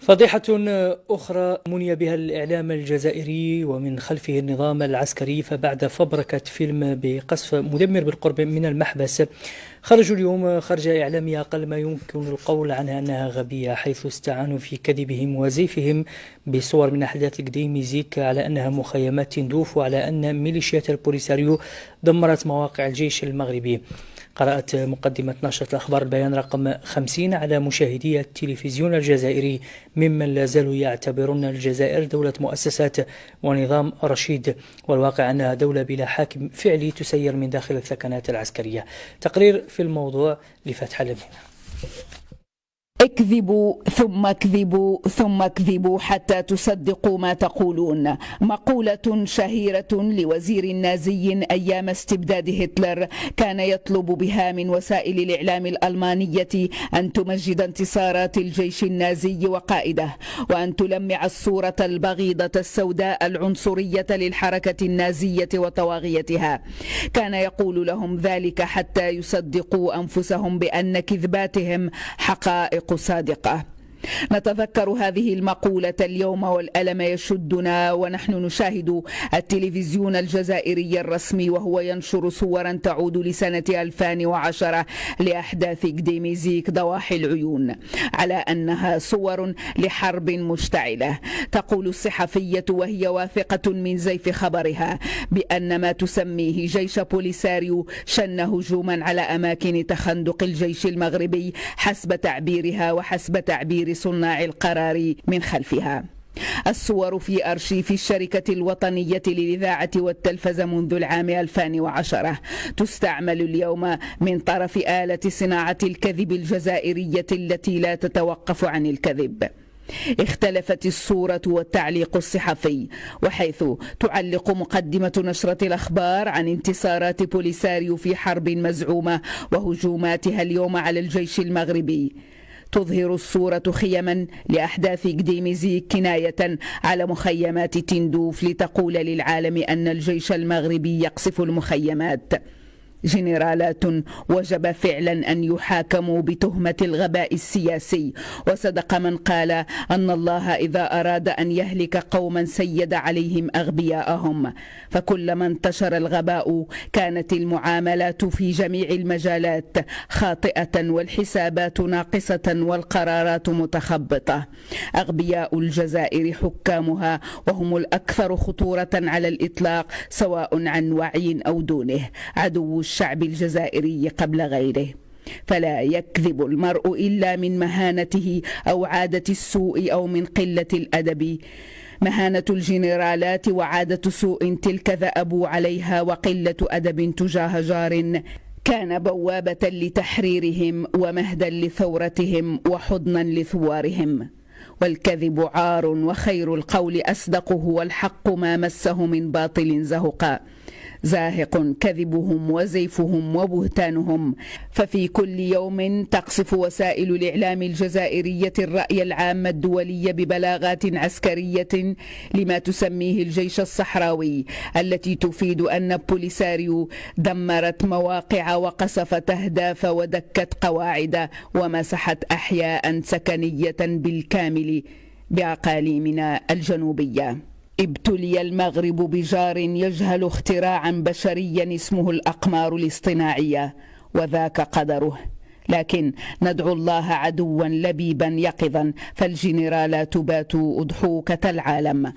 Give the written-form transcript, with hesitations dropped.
فضيحة أخرى مني بها الإعلام الجزائري ومن خلفه النظام العسكري، فبعد فبركة فيلم بقصف مدمر بالقرب من المحبس، خرجوا اليوم خرجة إعلامية أقل ما يمكن القول عنها أنها غبية، حيث استعانوا في كذبهم وزيفهم بصور من أحداث قديميزيك على أنها مخيمات تندوف، وعلى أن ميليشيات البوليساريو دمرت مواقع الجيش المغربي. قرأت مقدمة نشرة الأخبار البيان رقم 50 على مشاهدي التلفزيون الجزائري ممن لا زالوا يعتبرون الجزائر دولة مؤسسات ونظام رشيد، والواقع أنها دولة بلا حاكم فعلي تسير من داخل الثكنات العسكرية. تقرير في الموضوع لفتح لمينا. اكذبوا ثم اكذبوا ثم اكذبوا حتى تصدقوا ما تقولون. مقولة شهيرة لوزير نازي أيام استبداد هتلر كان يطلب بها من وسائل الإعلام الألمانية أن تمجد انتصارات الجيش النازي وقائده، وأن تلمع الصورة البغيضة السوداء العنصرية للحركة النازية وطواغيتها. كان يقول لهم ذلك حتى يصدقوا أنفسهم بأن كذباتهم حقائق صادقة. نتذكر هذه المقولة اليوم والألم يشدنا ونحن نشاهد التلفزيون الجزائري الرسمي وهو ينشر صورا تعود لسنة 2010 لأحداث قديميزيك ضواحي العيون على أنها صور لحرب مشتعلة. تقول الصحفية وهي واثقة من زيف خبرها بأن ما تسميه جيش بوليساريو شن هجوما على أماكن تخندق الجيش المغربي حسب تعبيرها وحسب تعبير صناع القرار من خلفها. الصور في أرشيف الشركة الوطنية للإذاعة والتلفزة منذ العام 2010 تستعمل اليوم من طرف آلة صناعة الكذب الجزائرية التي لا تتوقف عن الكذب. اختلفت الصورة والتعليق الصحفي، وحيث تعلق مقدمة نشرة الأخبار عن انتصارات بوليساريو في حرب مزعومة وهجوماتها اليوم على الجيش المغربي، تظهر الصورة خيما لأحداث قديميزيك كناية على مخيمات تندوف لتقول للعالم أن الجيش المغربي يقصف المخيمات. جنرالات وجب فعلا أن يحاكموا بتهمة الغباء السياسي، وصدق من قال أن الله إذا أراد أن يهلك قوما سيد عليهم أغبياءهم، فكلما انتشر الغباء كانت المعاملات في جميع المجالات خاطئة والحسابات ناقصة والقرارات متخبطة. أغبياء الجزائر حكامها وهم الأكثر خطورة على الإطلاق سواء عن وعي أو دونه، عدو الشعب الجزائري قبل غيره. فلا يكذب المرء إلا من مهانته أو عادة السوء أو من قلة الأدب. مهانة الجنرالات وعادة سوء تلك ذأبوا عليها، وقلة أدب تجاه جار كان بوابة لتحريرهم ومهدا لثورتهم وحضنا لثوارهم. والكذب عار وخير القول أصدقه، والحق ما مسه من باطل زهقا. زاهق كذبهم وزيفهم وبهتانهم، ففي كل يوم تقصف وسائل الإعلام الجزائرية الرأي العام الدولي ببلاغات عسكرية لما تسميه الجيش الصحراوي، التي تفيد أن بوليساريو دمرت مواقع وقصفت أهداف ودكت قواعد ومسحت أحياء سكنية بالكامل بأقاليمنا الجنوبية. ابتلي المغرب بجار يجهل اختراعا بشريا اسمه الأقمار الاصطناعية، وذاك قدره. لكن ندعو الله عدوا لبيبا يقظا، فالجنرالات باتوا أضحوكة العالم.